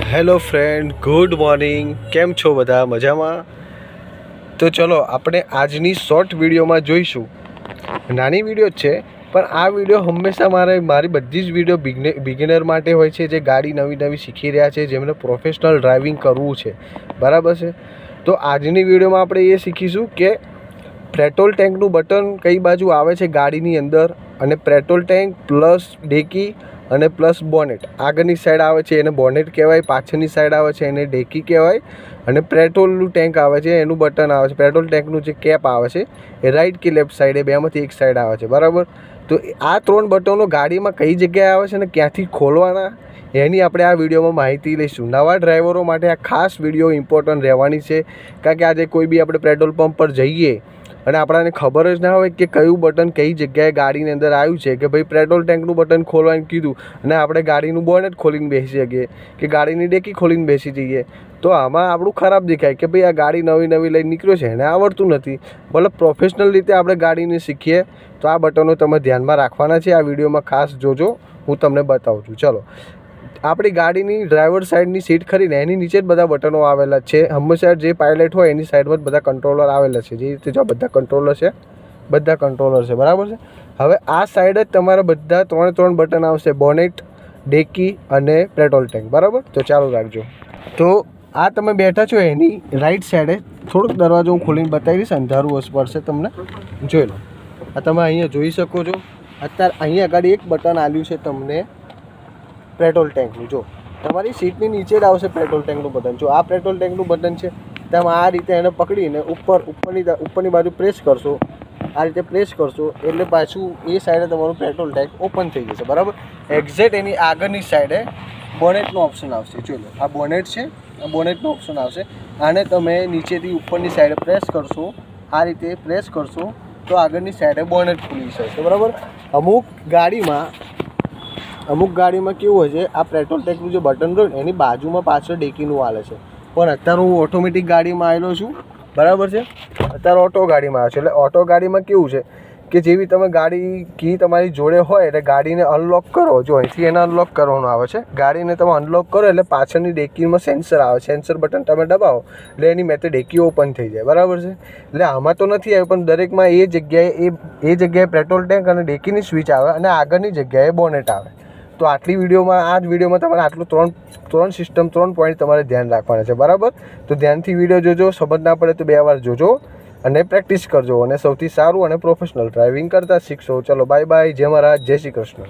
Hello friend, good morning. કેમ છો બધા? મજામાં? તો ચલો આપણે આજની શોર્ટ વિડીયોમાં જોઈશું. નાની વિડીયો જ છે, પણ આ વિડીયો હંમેશા મારી બધી જ વિડીયો બિગિનર માટે હોય છે, જે ગાડી નવી શીખી રહ્યા છે, જેમને પ્રોફેશનલ ડ્રાઇવિંગ કરવું છે. બરાબર છે? તો આજની વિડીયોમાં આપણે એ શીખીશું કે પેટ્રોલ ટેન્કનું બટન કઈ બાજુ આવે છે ગાડીની અંદર, અને પેટ્રોલ ટેન્ક પ્લસ ડેકી અને પ્લસ બોનેટ. આગળની સાઈડ આવે છે એને બોનેટ કહેવાય, પાછળની સાઈડ આવે છે એને ડેકી કહેવાય, અને પેટ્રોલનું ટેન્ક આવે છે એનું બટન આવે છે. પેટ્રોલ ટેન્કનું જે કેપ આવે છે એ રાઈટ કે લેફ્ટ સાઈડે બેમાંથી એક સાઈડ આવે છે. બરાબર? તો આ 3 બટનો ગાડીમાં કઈ જગ્યાએ આવે છે અને ક્યાંથી ખોલવાના એની આપણે આ વિડીયોમાં માહિતી લઈશું. નવા ડ્રાઈવરો માટે આ ખાસ વિડીયો ઇમ્પોર્ટન્ટ રહેવાની છે, કારણ કે આજે કોઈ બી આપણે પેટ્રોલ પંપ પર જઈએ અને આપણને ખબર જ ના હોય કે કયું બટન કઈ જગ્યાએ ગાડીની અંદર આવ્યું છે, કે ભાઈ પેટ્રોલ ટેન્કનું બટન ખોલવાનું કીધું અને આપણે ગાડીનું બોનેટ ખોલીને બેસી શકીએ કે ગાડીની ડેકી ખોલીને બેસી જઈએ, તો આમાં આપણું ખરાબ દેખાય કે ભાઈ આ ગાડી નવી લઈને નીકળ્યો છે એને આવડતું નથી. મતલબ પ્રોફેશનલ રીતે આપણે ગાડીને શીખીએ તો આ બટનો તમે ધ્યાનમાં રાખવાના છે. આ વિડીયોમાં ખાસ જોજો, હું તમને બતાવું છું. ચલો, આપણી ગાડીની ડ્રાઈવર સાઈડની સીટ ખરીને એની નીચે જ બધા બટનો આવેલા છે. હંમેશા જે પાયલટ હોય એની સાઈડમાં જ બધા કંટ્રોલર આવેલા છે. જે રીતે જો બધા કંટ્રોલર છે, બરાબર છે. હવે આ સાઈડ જ તમારા બધા 3 બટન આવશે: બોનેટ, ડેકી અને પેટ્રોલ ટેન્ક. બરાબર? તો ચાલુ રાખજો. તો આ તમે બેઠા છો એની રાઈટ સાઈડે થોડોક દરવાજો હું ખોલીને બતાવીશ, અંધારું પડશે તમને. જોઈ લો, આ તમે અહીંયા જોઈ શકો છો. અત્યારે અહીંયા આગળ એક બટન આવ્યું છે તમને પેટ્રોલ ટેન્કનું. જો તમારી સીટની નીચે જ આવશે પેટ્રોલ ટેન્કનું બટન. જો આ પેટ્રોલ ટેન્કનું બટન છે, તમે આ રીતે એને પકડીને ઉપરની બાજુ પ્રેસ કરશો. આ રીતે પ્રેસ કરશો એટલે પાછું એ સાઈડે તમારું પેટ્રોલ ટેન્ક ઓપન થઈ જશે. બરાબર? એક્ઝેક્ટ એની આગળની સાઈડે બોનેટનો ઓપ્શન આવશે. જોઈ લો, આ બોનેટ છે, આ બોનેટનો ઓપ્શન આવશે. આને તમે નીચેથી ઉપરની સાઈડે પ્રેસ કરશો, આ રીતે પ્રેસ કરશો તો આગળની સાઈડે બોનેટ ખુલી જશે. બરાબર? અમુક ગાડીમાં કેવું હોય છે, આ પેટ્રોલ ટેન્કનું જે બટન રહ્યું ને એની બાજુમાં પાછળ ડેકીનું આલે છે. પણ અત્યારે હું ઓટોમેટિક ગાડીમાં આવેલો છું. બરાબર છે? અત્યારે ઓટો ગાડીમાં આવ્યો છે. એટલે ઓટો ગાડીમાં કેવું છે કે જેવી તમે ગાડી કી તમારી જોડે હોય એટલે ગાડીને અનલોક કરો. જો અહીંથી એને અનલોક કરવાનું આવે છે. ગાડીને તમે અનલોક કરો એટલે પાછળની ડેકીમાં સેન્સર આવે. સેન્સર બટન તમે દબાવો એટલે એની મેં ડેકી ઓપન થઈ જાય. બરાબર છે? એટલે આમાં તો નથી આવ્યું, પણ દરેકમાં એ જગ્યાએ પેટ્રોલ ટેન્ક અને ડેકીની સ્વિચ આવે અને આગળની જગ્યાએ બોનેટ આવે. તો આ જ વિડીયોમાં તમારે આટલું 3 સિસ્ટમ 3 પોઈન્ટ તમારે ધ્યાન રાખવાના છે. બરાબર? તો ધ્યાનથી વિડીયો જોજો. સમજ ના પડે તો 2 વાર જોજો અને પ્રેક્ટિસ કરજો, અને સૌથી સારું અને પ્રોફેશનલ ડ્રાઇવિંગ કરતા શીખશો. ચલો, બાય બાય. જય મહારાજ, જય શ્રી કૃષ્ણ.